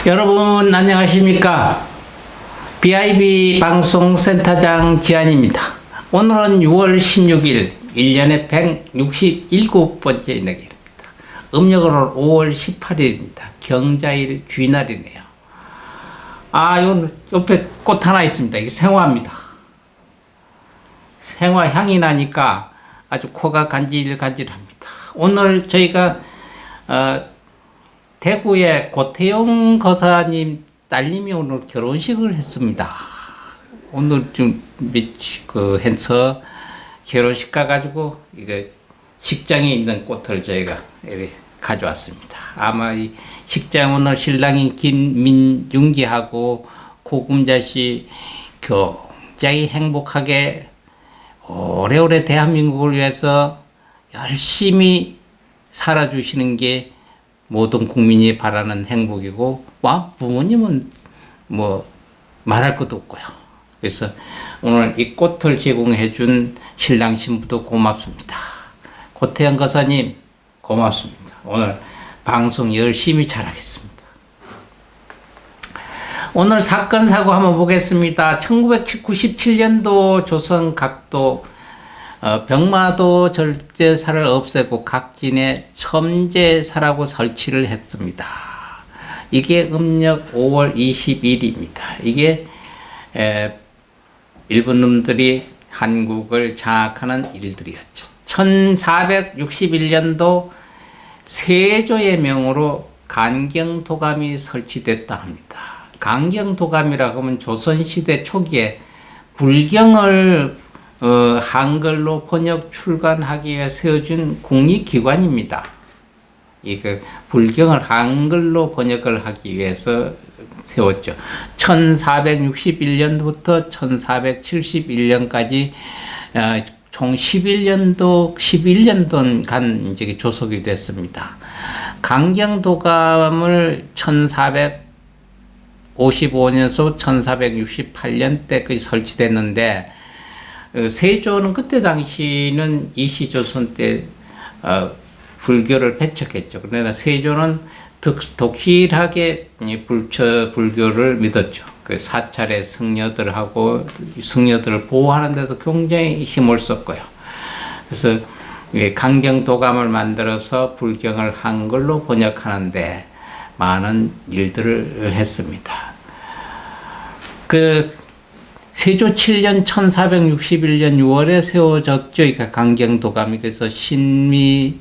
여러분 안녕하십니까? BIB 방송센터장 지한입니다. 오늘은 6월 16일 1년에 167번째 날입니다. 음력으로 5월 18일입니다. 경자일 쥐날이네요. 요 옆에 꽃 하나 있습니다. 이게 생화입니다. 생화 향이 나니까 아주 코가 간질간질합니다. 오늘 저희가 대구의 고태용 거사님 딸님이 오늘 결혼식을 했습니다. 오늘 좀 해서 결혼식 가가지고 이거 식장에 있는 꽃을 저희가 이렇게 가져왔습니다. 아마 이 식장 오늘 신랑인 김민중기하고 고금자 씨 굉장히 행복하게 오래오래 대한민국을 위해서 열심히 살아주시는 게 모든 국민이 바라는 행복이고, 부모님은 뭐 말할 것도 없고요. 그래서 오늘 이 꽃을 제공해 준 신랑 신부도 고맙습니다. 고태영 거사님 고맙습니다. 오늘 방송 열심히 잘하겠습니다. 오늘 사건 사고 한번 보겠습니다. 1997년도 조선 각도 병마도 절제사를 없애고 각진에 첨제사라고 설치를 했습니다. 이게 음력 5월 20일입니다. 이게 일본 놈들이 한국을 장악하는 일들이었죠. 1461년도 세조의 명으로 간경도감이 설치됐다 합니다. 간경도감이라고 하면 조선시대 초기에 불경을 한글로 번역 출간하기 위해 세워준 국립기관입니다. 이거 불경을 한글로 번역을 하기 위해서 세웠죠. 1461년부터 1471년까지 총 11년도간 이제 조속이 됐습니다. 강경도감을 1455년에서 1468년 때까지 설치됐는데, 세조는 그때 당시는 이시조선 때 불교를 배척했죠. 그러나 세조는 독실하게 불교를 믿었죠. 그 사찰의 승려들하고 승려들을 보호하는 데도 굉장히 힘을 썼고요. 그래서 강경도감을 만들어서 불경을 한글로 번역하는데 많은 일들을 했습니다. 세조 7년 1461년 6월에 세워졌죠. 그러니까 강경도감이. 그래서 신미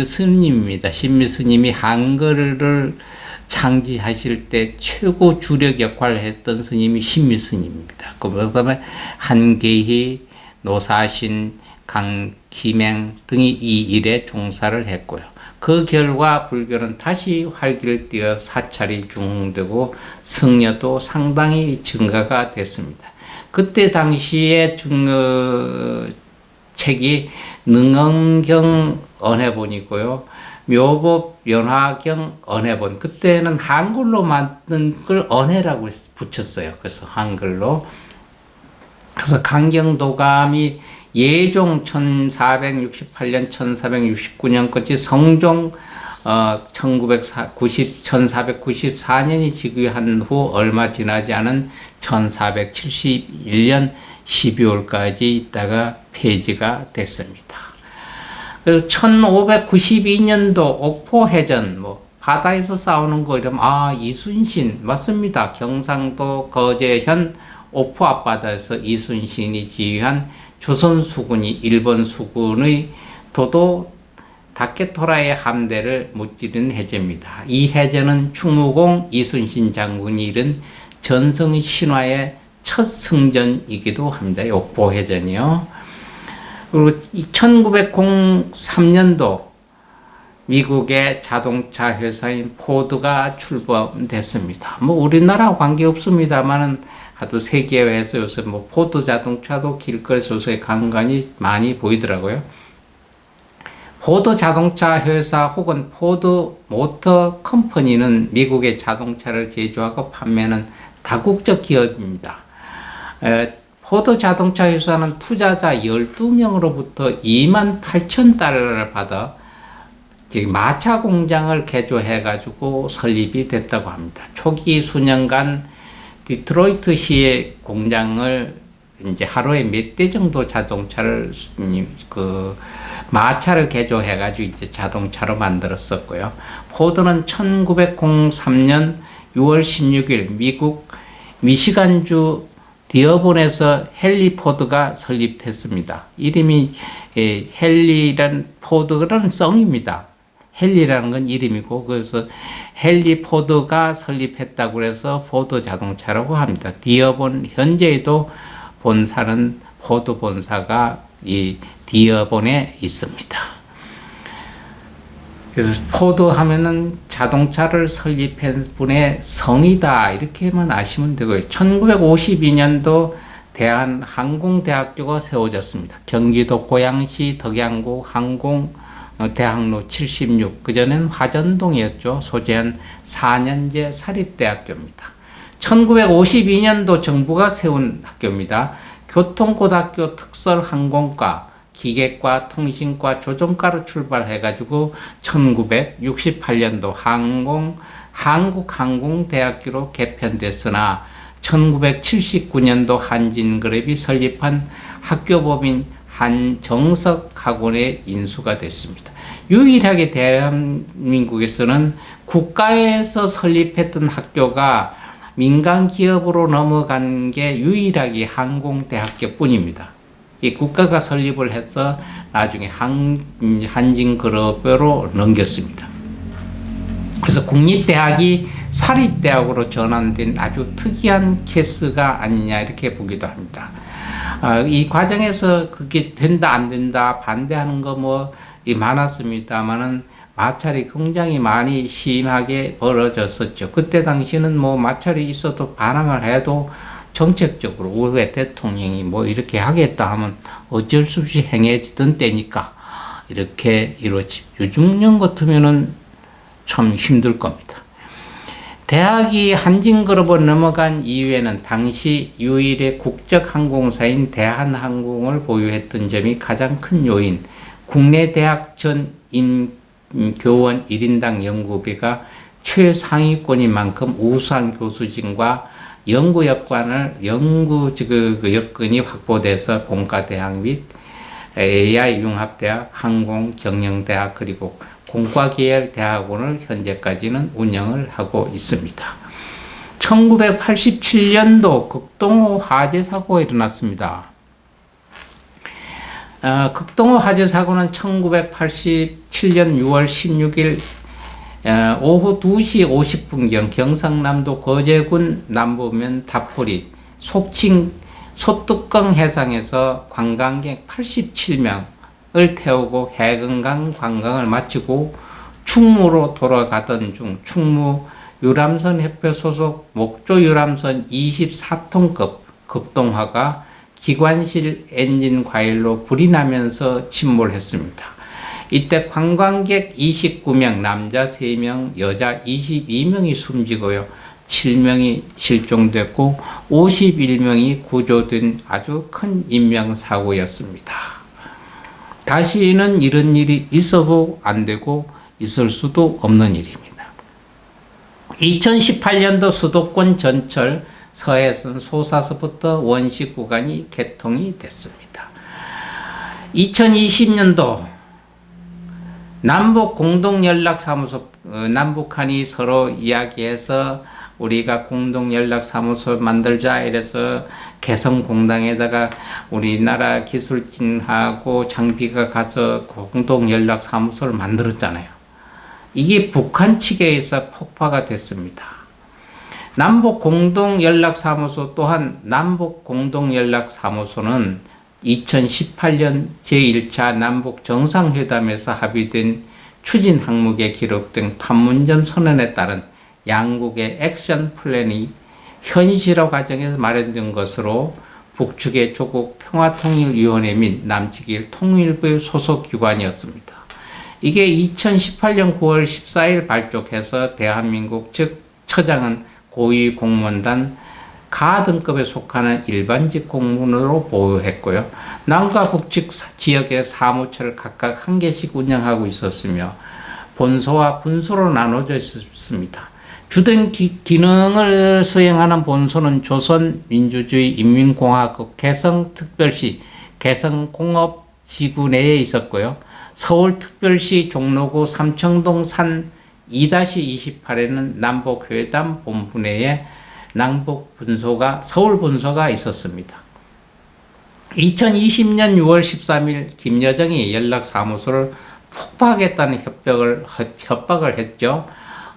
스님입니다. 신미 스님이 한글을 창지하실 때 최고 주력 역할을 했던 스님이 신미 스님입니다. 그 다음에 한계희, 노사신, 강기맹 등이 이 일에 종사를 했고요. 그 결과 불교는 다시 활기를 띠어 사찰이 중흥되고 승려도 상당히 증가가 됐습니다. 그때 당시에 책이 능엄경 언해본이고요. 묘법 연화경 언해본. 그때는 한글로 만든 걸 언해라고 붙였어요. 그래서 한글로. 그래서 강경도감이 예종 1468년 1469년까지 성종 1494년이 즉위한 후 얼마 지나지 않은 1471년 12월까지 있다가 폐지가 됐습니다. 그리고 1592년도 옥포해전, 바다에서 싸우는 거 이러면 이순신 맞습니다. 경상도 거제현 옥포 앞바다에서 이순신이 지휘한 조선 수군이 일본 수군의 도도 다케토라의 함대를 무찌른 해제입니다. 이 해제는 충무공 이순신 장군이 이룬 전성 신화의 첫 승전이기도 합니다. 옥포 해전이요. 그리고 1903년도 미국의 자동차 회사인 포드가 출범됐습니다. 우리나라 관계 없습니다만은 하도 세계화해서 요새 포드 자동차도 길거리 소수의 간간히 많이 보이더라고요. 포드 자동차 회사 혹은 포드 모터 컴퍼니는 미국의 자동차를 제조하고 판매하는 다국적 기업입니다. 포드 자동차 회사는 투자자 12명으로부터 $28,000를 받아 마차 공장을 개조해가지고 설립이 됐다고 합니다. 초기 수년간 디트로이트시의 공장을 이제 하루에 몇 대 정도 자동차를 마차를 개조해가지고 이제 자동차로 만들었었고요. 포드는 1903년 6월 16일 미국 미시간주 디어본에서 헨리 포드가 설립했습니다. 이름이 헨리란 포드라는 성입니다. 헨리라는 건 이름이고, 그래서 헨리 포드가 설립했다고 해서 포드 자동차라고 합니다. 디어본 현재에도 본사는 포드 본사가 이 디어본에 있습니다. 그래서 포드 하면은 자동차를 설립한 분의 성이다, 이렇게만 아시면 되고요. 1952년도 대한항공대학교가 세워졌습니다. 경기도 고양시 덕양구 항공대학로 76, 그전엔 화전동이었죠. 소재한 4년제 사립대학교입니다. 1952년도 정부가 세운 학교입니다. 교통고등학교 특설항공과 기계과 통신과 조종과로 출발해가지고 1968년도 한국항공대학교로 개편됐으나 1979년도 한진그룹이 설립한 학교법인 한정석학원에 인수가 됐습니다. 유일하게 대한민국에서는 국가에서 설립했던 학교가 민간 기업으로 넘어간 게 유일하게 항공대학교뿐입니다. 이 국가가 설립을 해서 나중에 한진그룹으로 넘겼습니다. 그래서 국립대학이 사립대학으로 전환된 아주 특이한 케이스가 아니냐, 이렇게 보기도 합니다. 이 과정에서 그게 된다 안 된다 반대하는 거 많았습니다만은 마찰이 굉장히 많이 심하게 벌어졌었죠. 그때 당시는 마찰이 있어도 반항을 해도 정책적으로 우리 대통령이 이렇게 하겠다 하면 어쩔 수 없이 행해지던 때니까 이렇게 이루어지. 요즘년 같으면은 참 힘들 겁니다. 대학이 한진그룹으로 넘어간 이후에는 당시 유일의 국적 항공사인 대한항공을 보유했던 점이 가장 큰 요인. 국내 대학 전 교원 1인당 연구비가 최상위권인 만큼 우수한 교수진과 연구 여건이 확보돼서 공과대학 및 AI 융합대학, 항공, 정영대학, 그리고 공과계열 대학원을 현재까지는 운영을 하고 있습니다. 1987년도 극동호 화재 사고가 일어났습니다. 극동호 화재 사고는 1987년 6월 16일 오후 2시 50분경 경상남도 거제군 남부면 다포리 속칭 소뚜껑 해상에서 관광객 87명을 태우고 해금강 관광을 마치고 충무로 돌아가던 중 충무 유람선 협회 소속 목조 유람선 24톤급 극동화가 기관실 엔진 과열로 불이 나면서 침몰했습니다. 이때 관광객 29명, 남자 3명, 여자 22명이 숨지고요. 7명이 실종됐고 51명이 구조된 아주 큰 인명사고였습니다. 다시는 이런 일이 있어도 안 되고 있을 수도 없는 일입니다. 2018년도 수도권 전철 서해선 소사서부터 원시 구간이 개통이 됐습니다. 2020년도 남북 공동연락사무소, 남북한이 서로 이야기해서 우리가 공동연락사무소 만들자 이래서 개성공단에다가 우리나라 기술진하고 장비가 가서 공동연락사무소를 만들었잖아요. 이게 북한 측에 의해서 폭파가 됐습니다. 남북공동연락사무소 또한 남북공동연락사무소는 2018년 제1차 남북정상회담에서 합의된 추진 항목에 기록된 판문점 선언에 따른 양국의 액션 플랜이 현실화 과정에서 마련된 것으로 북측의 조국 평화통일위원회 및 남측의 통일부의 소속 기관이었습니다. 이게 2018년 9월 14일 발족해서 대한민국 측 처장은 고위공무원단 가 등급에 속하는 일반직 공무원으로 보유했고요. 남과 북측 지역의 사무처를 각각 한 개씩 운영하고 있었으며 본소와 분소로 나눠져 있습니다. 주된 기능을 수행하는 본소는 조선민주주의 인민공화국 개성특별시 개성공업지구 내에 있었고요. 서울특별시 종로구 삼청동 산 2-28에는 남북회담 본부 내에 남북분소가 서울분소가 있었습니다. 2020년 6월 13일 김여정이 연락사무소를 폭파하겠다는 협박을 했죠.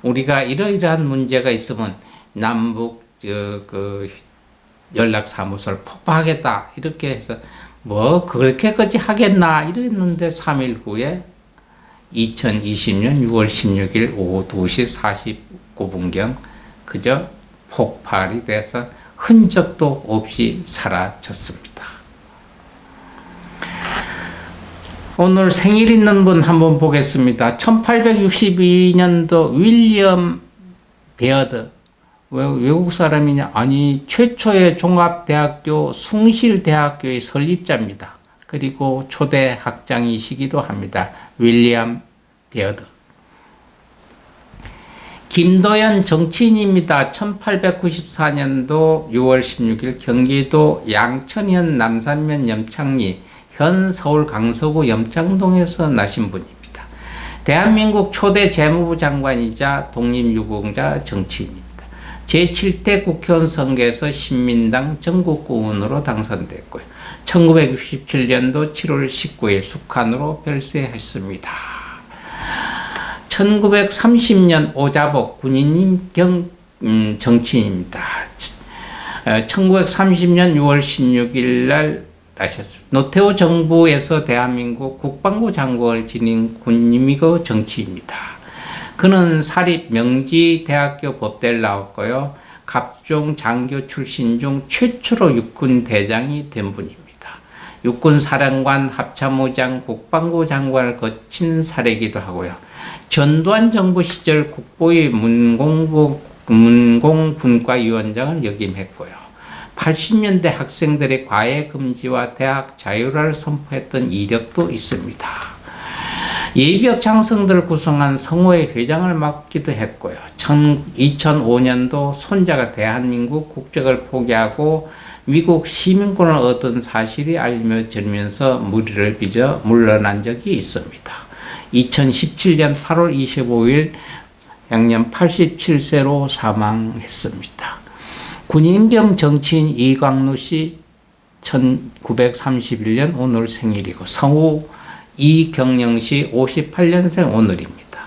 우리가 이러이러한 문제가 있으면 남북 연락사무소를 폭파하겠다 이렇게 해서 뭐 그렇게까지 하겠나 이랬는데 3일 후에 2020년 6월 16일 오후 2시 49분경 그저 폭발이 돼서 흔적도 없이 사라졌습니다. 오늘 생일 있는 분 한번 보겠습니다. 1862년도 윌리엄 베어드. 왜 외국 사람이냐? 아니, 최초의 종합대학교 숭실대학교의 설립자입니다. 그리고 초대 학장이시기도 합니다. 윌리엄 베어드. 김도연 정치인입니다. 1894년도 6월 16일 경기도 양천현 남산면 염창리 현 서울 강서구 염창동에서 나신 분입니다. 대한민국 초대 재무부 장관이자 독립유공자 정치인입니다. 제7대 국회의원 선거에서 신민당 전국구의원으로 당선됐고요. 1967년도 7월 19일 북한으로 별세했습니다. 1930년 오자복 군인님 정치인입니다. 1930년 6월 16일 날 나셨습니다. 노태우 정부에서 대한민국 국방부 장관을 지닌 군인이고 정치입니다. 그는 사립 명지대학교 법대를 나왔고요. 갑종 장교 출신 중 최초로 육군 대장이 된 분입니다. 육군사령관, 합참의장, 국방부 장관을 거친 사례이기도 하고요. 전두환 정부 시절 국보의 문공분과위원장을 역임했고요. 80년대 학생들의 과외 금지와 대학 자율화를 선포했던 이력도 있습니다. 예비역 장성들을 구성한 성호회 회장을 맡기도 했고요. 2005년도 손자가 대한민국 국적을 포기하고 미국 시민권을 얻은 사실이 알려지면서 무리를 빚어 물러난 적이 있습니다. 2017년 8월 25일 양년 87세로 사망했습니다. 군인 겸 정치인 이광루 씨 1931년 오늘 생일이고 성우 이경영 씨 58년생 오늘입니다.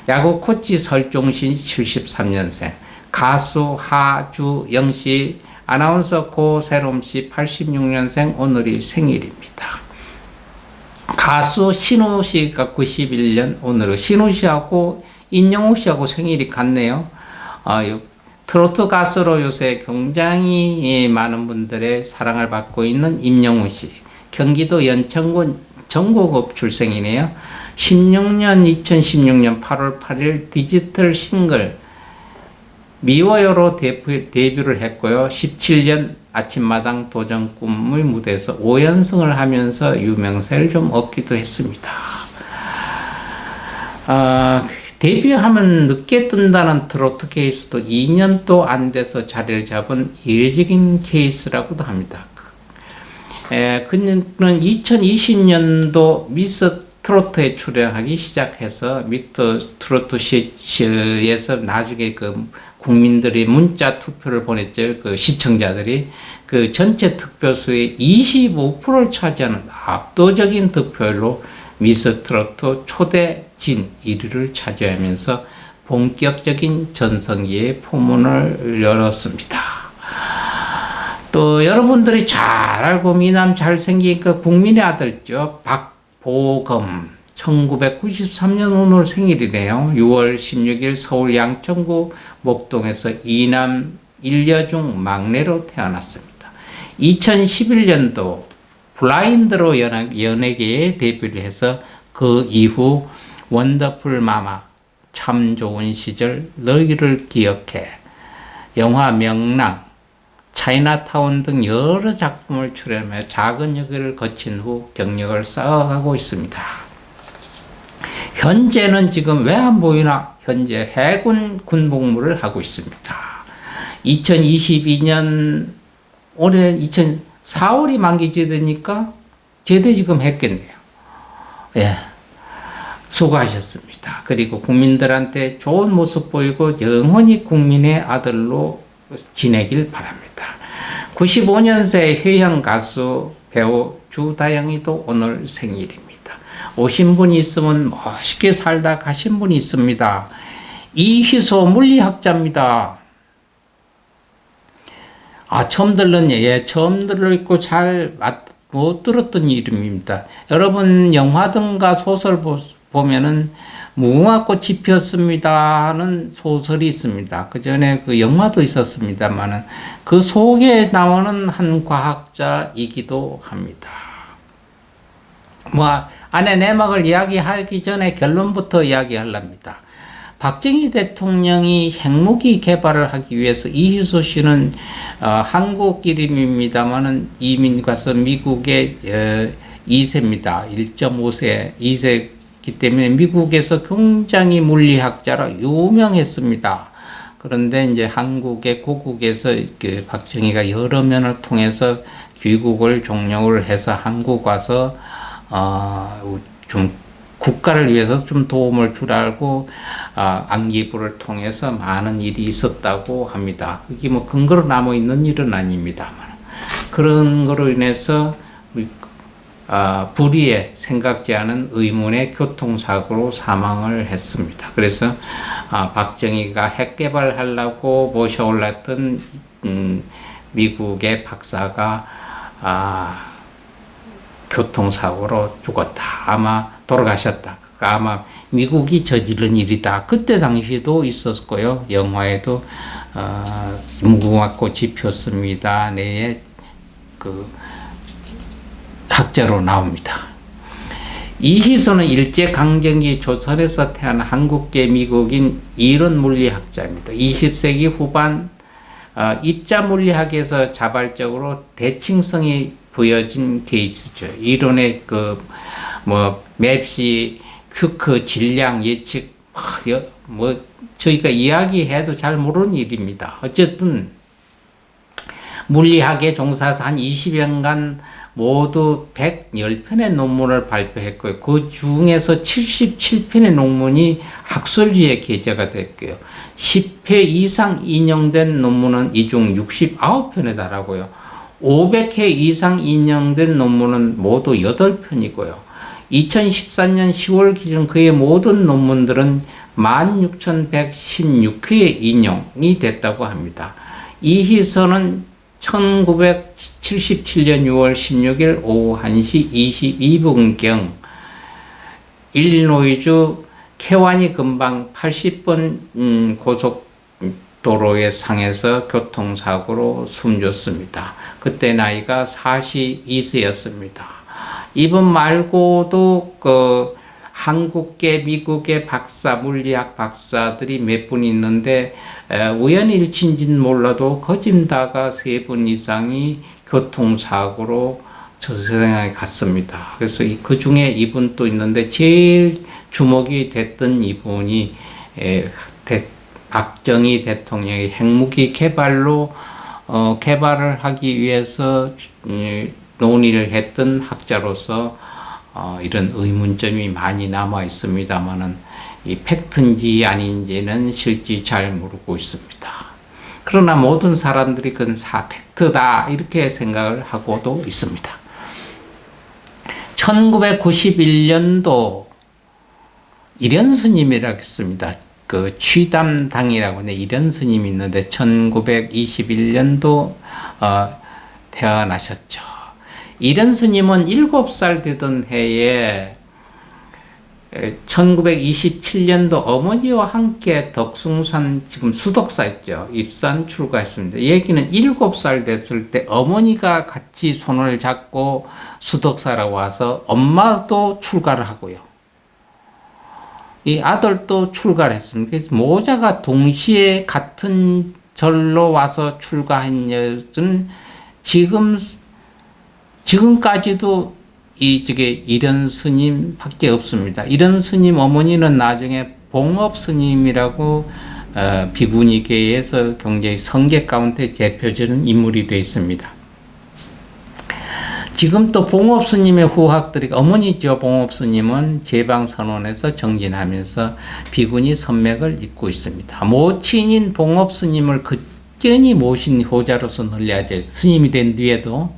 야구 코치 설종신 73년생, 가수 하주영 씨, 아나운서 고세롬 씨 86년생 오늘이 생일입니다. 가수 신우 씨가 91년 오늘은 신우 씨하고 인영호 씨하고 생일이 같네요. 트로트 가수로 요새 굉장히 많은 분들의 사랑을 받고 있는 임영웅 씨. 경기도 연천군 정곡읍 출생이네요. 2016년 8월 8일 디지털 싱글 미워요로 데뷔를 했고요. 17년 아침마당 도전 꿈의 무대에서 5연승을 하면서 유명세를 좀 얻기도 했습니다. 데뷔하면 늦게 뜬다는 트로트 케이스도 2년도 안 돼서 자리를 잡은 이례적인 케이스라고도 합니다. 그는 2020년도 미스 트로트에 출연하기 시작해서 미스 트로트 시에서 나중에 그 국민들이 문자 투표를 보냈죠. 그 시청자들이 그 전체 득표수의 25%를 차지하는 압도적인 득표율로 미스 트로트 초대 진 1위를 차지하면서 본격적인 전성기의 포문을 열었습니다. 또 여러분들이 잘 알고 미남 잘생긴 그 국민의 아들죠. 박보검 1993년 오늘 생일이네요. 6월 16일 서울 양천구 목동에서 이남 일녀 중 막내로 태어났습니다. 2011년도 블라인드로 연예계에 데뷔를 해서 그 이후 원더풀 마마, 참 좋은 시절, 너희를 기억해, 영화 명랑, 차이나타운 등 여러 작품을 출연하며 작은 역을 거친 후 경력을 쌓아가고 있습니다. 현재는 지금 왜 안 보이나? 현재 해군 군복무를 하고 있습니다. 2022년 올해 4월이 만기지 되니까 제대 지금 했겠네요. 예. 수고하셨습니다. 그리고 국민들한테 좋은 모습 보이고 영원히 국민의 아들로 지내길 바랍니다. 95년생 회형 가수 배우 주다영이도 오늘 생일입니다. 오신 분이 있으면 멋있게 살다 가신 분이 있습니다. 이희소 물리학자입니다. 처음 들은, 처음 들었고 잘 못 들었던 이름입니다. 여러분, 영화든가 소설 보면은 무궁화꽃이 피었습니다 하는 소설이 있습니다. 그 전에 그 영화도 있었습니다만은 그 속에 나오는 한 과학자이기도 합니다. 안에 내막을 이야기하기 전에 결론부터 이야기하렵니다. 박정희 대통령이 핵무기 개발을 하기 위해서 이희소 씨는 한국 이름입니다만은 이민 가서 미국의 2세입니다. 1.5세, 2세이기 때문에 미국에서 굉장히 물리학자로 유명했습니다. 그런데 이제 한국의 고국에서 박정희가 여러 면을 통해서 귀국을 종료를 해서 한국 와서 좀 국가를 위해서 좀 도움을 주라고 안기부를 통해서 많은 일이 있었다고 합니다. 그게 뭐 근거로 남아 있는 일은 아닙니다만 그런 거로 인해서 불의에 생각지 않은 의문의 교통사고로 사망을 했습니다. 그래서 박정희가 핵 개발하려고 모셔올랐던 미국의 박사가 교통사고로 죽었다. 아마 돌아가셨다. 아마 미국이 저지른 일이다. 그때 당시도 있었고요. 영화에도 무궁화꽃이 피었습니다. 내에 그 학자로 나옵니다. 이희소는 일제강점기 조선에서 태어난 한국계 미국인 이론 물리학자입니다. 20세기 후반 입자물리학에서 자발적으로 대칭성이 부여진 케이스죠. 이론의 맵시, 큐크, 질량 예측, 저희가 이야기해도 잘 모르는 일입니다. 어쨌든 물리학에 종사해서 한 20년간 모두 110편의 논문을 발표했고요. 그 중에서 77편의 논문이 학술지에 게재가 됐고요. 10회 이상 인용된 논문은 이 중 69편에 달하고요. 500회 이상 인용된 논문은 모두 8편이고요. 2014년 10월 기준 그의 모든 논문들은 16,116회에 인용이 됐다고 합니다. 이희소는 1977년 6월 16일 오후 1시 22분경 일리노이주 케와니 근방 80번 고속도로의 상에서 교통사고로 숨졌습니다. 그때 나이가 42세였습니다. 이분 말고도 한국계, 미국의 물리학 박사들이 몇 분 있는데 우연일치인지는 몰라도 거짓다가 3분 이상이 교통사고로 저 세상에 갔습니다. 그래서 그 중에 이분 또 있는데 제일 주목이 됐던 이분이 박정희 대통령의 핵무기 개발로 개발을 하기 위해서 논의를 했던 학자로서 이런 의문점이 많이 남아 있습니다만은 이 팩트인지 아닌지는 실제 잘 모르고 있습니다. 그러나 모든 사람들이 그건 팩트다 이렇게 생각을 하고도 있습니다. 1991년도 이련스님이라고 했습니다. 그 취담당이라고 하는 이련스님이 있는데 1921년도 태어나셨죠. 이련스님은 7살 되던 해에 1927년도 어머니와 함께 덕숭산 지금 수덕사 있죠. 입산 출가했습니다. 얘기는 7살 됐을 때 어머니가 같이 손을 잡고 수덕사라고 와서 엄마도 출가를 하고요. 이 아들도 출가를 했습니다. 그래서 모자가 동시에 같은 절로 와서 출가한 여는 지금까지도 저게 이련 스님밖에 없습니다. 이련 스님 어머니는 나중에 봉업 스님이라고 비구니계에서 굉장히 성계 가운데 대표적인 인물이 되어 있습니다. 지금 또 봉업 스님의 후학들이 어머니죠. 봉업 스님은 제방선원에서 정진하면서 비구니 선맥을 잇고 있습니다. 모친인 봉업 스님을 극견히 모신 호자로서 널려져 스님이 된 뒤에도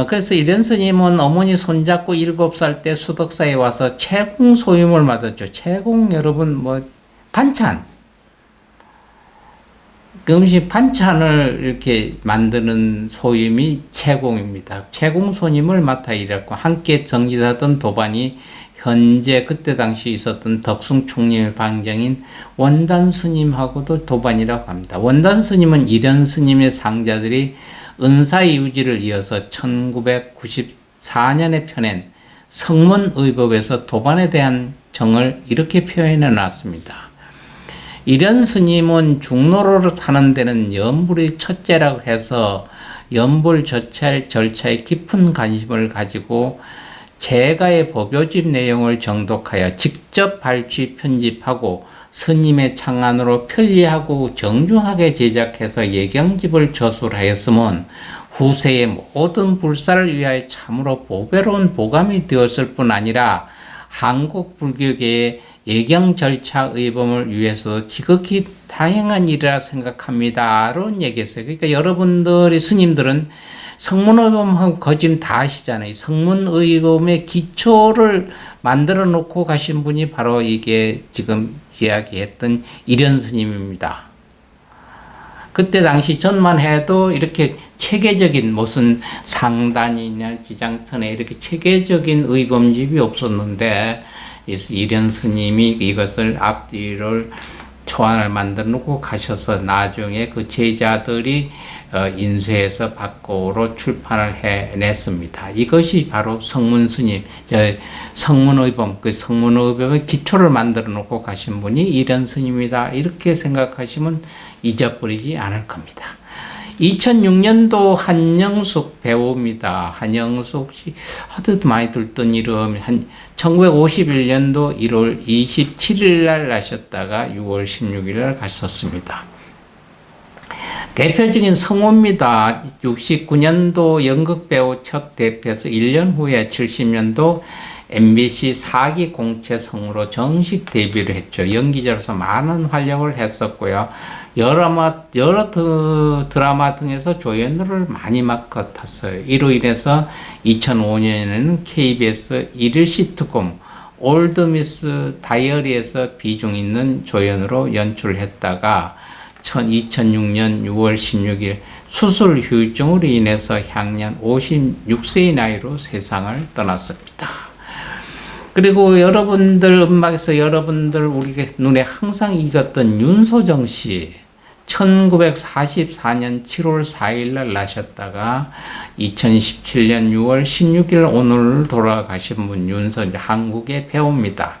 그래서 이련 스님은 어머니 손잡고 7살 때 수덕사에 와서 채공 소임을 맡았죠. 채공 여러분 뭐 반찬 음식 반찬을 이렇게 만드는 소임이 채공입니다. 채공 소임을 맡아 일했고 함께 정진하던 도반이 현재 그때 당시 있었던 덕숭 총림의 방정인 원단 스님하고도 도반이라고 합니다. 원단 스님은 이련 스님의 상자들이 은사이유지를 이어서 1994년에 펴낸 성문의법에서 도반에 대한 정을 이렇게 표현해 놨습니다. 이련 스님은 중로를 타는 데는 연불이 첫째라고 해서 연불 절차에 깊은 관심을 가지고 제가의 법요집 내용을 정독하여 직접 발췌 편집하고 스님의 창안으로 편리하고 정중하게 제작해서 예경집을 저술하였으면 후세의 모든 불사를 위하여 참으로 보배로운 보감이 되었을 뿐 아니라 한국 불교계의 예경 절차 의범을 위해서도 지극히 다행한 일이라 생각합니다. 라는 얘기했어요. 그러니까 여러분들이 스님들은 성문의범하고 거진 다 아시잖아요. 성문의범의 기초를 만들어 놓고 가신 분이 바로 이게 지금 이야기했던 이련 스님입니다. 그때 당시 전만 해도 이렇게 체계적인 무슨 상단이냐 지장터에 이렇게 체계적인 의범집이 없었는데 이련 스님이 이것을 앞뒤를 초안을 만들어 놓고 가셔서 나중에 그 제자들이 인쇄해서 밖으로 출판을 해냈습니다. 이것이 바로 성문스님, 성문의범, 그 성문의범의 기초를 만들어 놓고 가신 분이 이련 스님이다. 이렇게 생각하시면 잊어버리지 않을 겁니다. 2006년도 한영숙 배우입니다. 한영숙 씨, 하도 많이 들던 이름, 1951년도 1월 27일 날 나셨다가 6월 16일 날 가셨습니다. 대표적인 성우입니다. 69년도 연극배우 첫 데뷔해서 1년 후에 70년도 MBC 4기 공채 성우로 정식 데뷔를 했죠. 연기자로서 많은 활약을 했었고요. 여러 드라마 등에서 조연을 많이 맡았어요. 이로 인해서 2005년에는 KBS 1일 시트콤 올드미스 다이어리에서 비중 있는 조연으로 연출을 했다가 2006년 6월 16일 수술 후유증으로 인해서 향년 56세의 나이로 세상을 떠났습니다. 그리고 여러분들 음악에서 여러분들 우리가 눈에 항상 익었던 윤소정 씨 1944년 7월 4일 날 나셨다가 2017년 6월 16일 오늘 돌아가신 분 윤소정 한국의 배우입니다.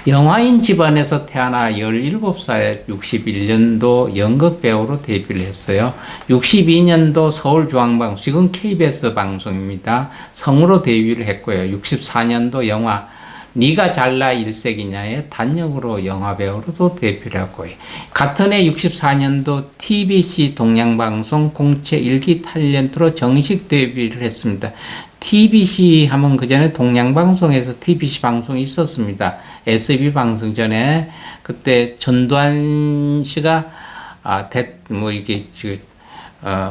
영화인 집안에서 태어나 17살에 61년도 연극배우로 데뷔를 했어요. 62년도 서울중앙방송, 지금 KBS 방송입니다. 성우로 데뷔를 했고요. 64년도 영화 네가 잘나 일색이냐의 단역으로 영화배우로도 데뷔를 했고요. 같은 해 64년도 TBC 동양방송 공채 1기 탤런트로 정식 데뷔를 했습니다. TBC 하면 그 전에 동양방송에서 TBC 방송이 있었습니다. SB 방송 전에 그때 전두환 씨가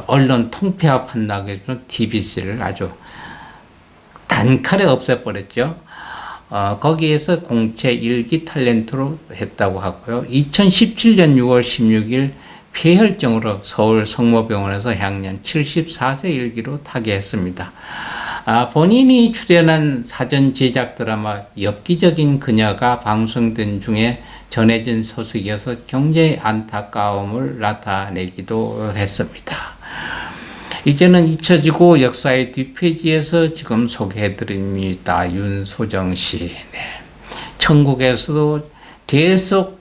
언론 통폐합 한다고 해서 TBC를 아주 단칼에 없애버렸죠. 거기에서 공채 1기 탤런트로 했다고 하고요. 2017년 6월 16일 폐혈증으로 서울 성모병원에서 향년 74세 일기로 타계했습니다. 본인이 출연한 사전 제작 드라마 엽기적인 그녀가 방송된 중에 전해진 소식이어서 굉장히 안타까움을 나타내기도 했습니다. 이제는 잊혀지고 역사의 뒷페이지에서 지금 소개해드립니다. 윤소정 씨. 네. 천국에서도 계속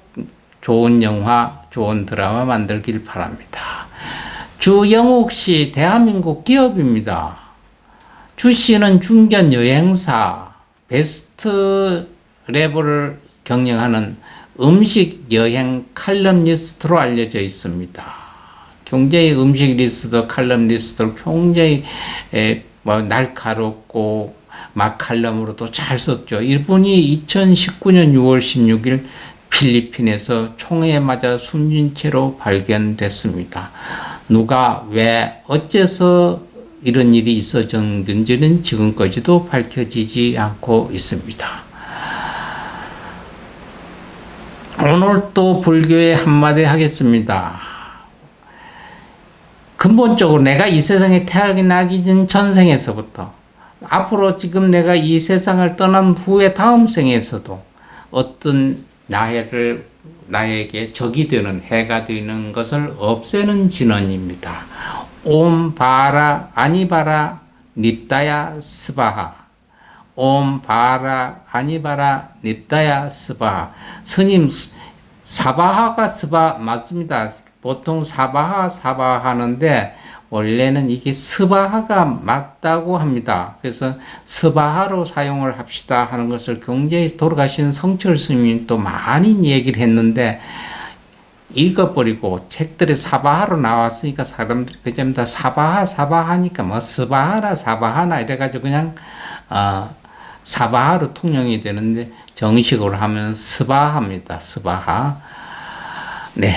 좋은 영화, 좋은 드라마 만들길 바랍니다. 주영욱 씨, 대한민국 기업입니다. 주씨는 중견 여행사 베스트 레벨을 경영하는 음식 여행 칼럼니스트로 알려져 있습니다. 굉장히 음식 리스트 칼럼니스트로 굉장히 날카롭고 막 칼럼으로도 잘 썼죠. 이분이 2019년 6월 16일 필리핀에서 총에 맞아 숨진 채로 발견됐습니다. 누가 왜 어째서 이런 일이 있어졌는지는 지금까지도 밝혀지지 않고 있습니다. 오늘 또 불교에 한마디 하겠습니다. 근본적으로 내가 이 세상에 태어나기 전 전생에서부터 앞으로 지금 내가 이 세상을 떠난 후에 다음 생에서도 어떤 나에게 적이 되는 해가 되는 것을 없애는 진언입니다. 옴 바라 아니바라 니따야 스바하. 옴 바라 아니바라 니따야 스바하. 스님 사바하가 스바 맞습니다. 보통 사바하 하는데 원래는 이게 스바하가 맞다고 합니다. 그래서 스바하로 사용을 합시다 하는 것을 굉장히 돌아가신 성철 스님이 또 많이 얘기를 했는데 읽어버리고 책들이 사바하로 나왔으니까 사람들이 그냥 다 사바하니까 뭐 스바하나 사바하나 이래가지고 그냥 사바하로 통용이 되는데 정식으로 하면 스바하입니다. 스바하. 네.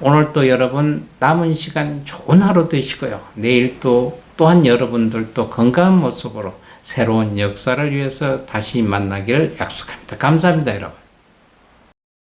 오늘 또 여러분 남은 시간 좋은 하루 되시고요. 내일 또한 여러분들도 건강한 모습으로 새로운 역사를 위해서 다시 만나기를 약속합니다. 감사합니다, 여러분.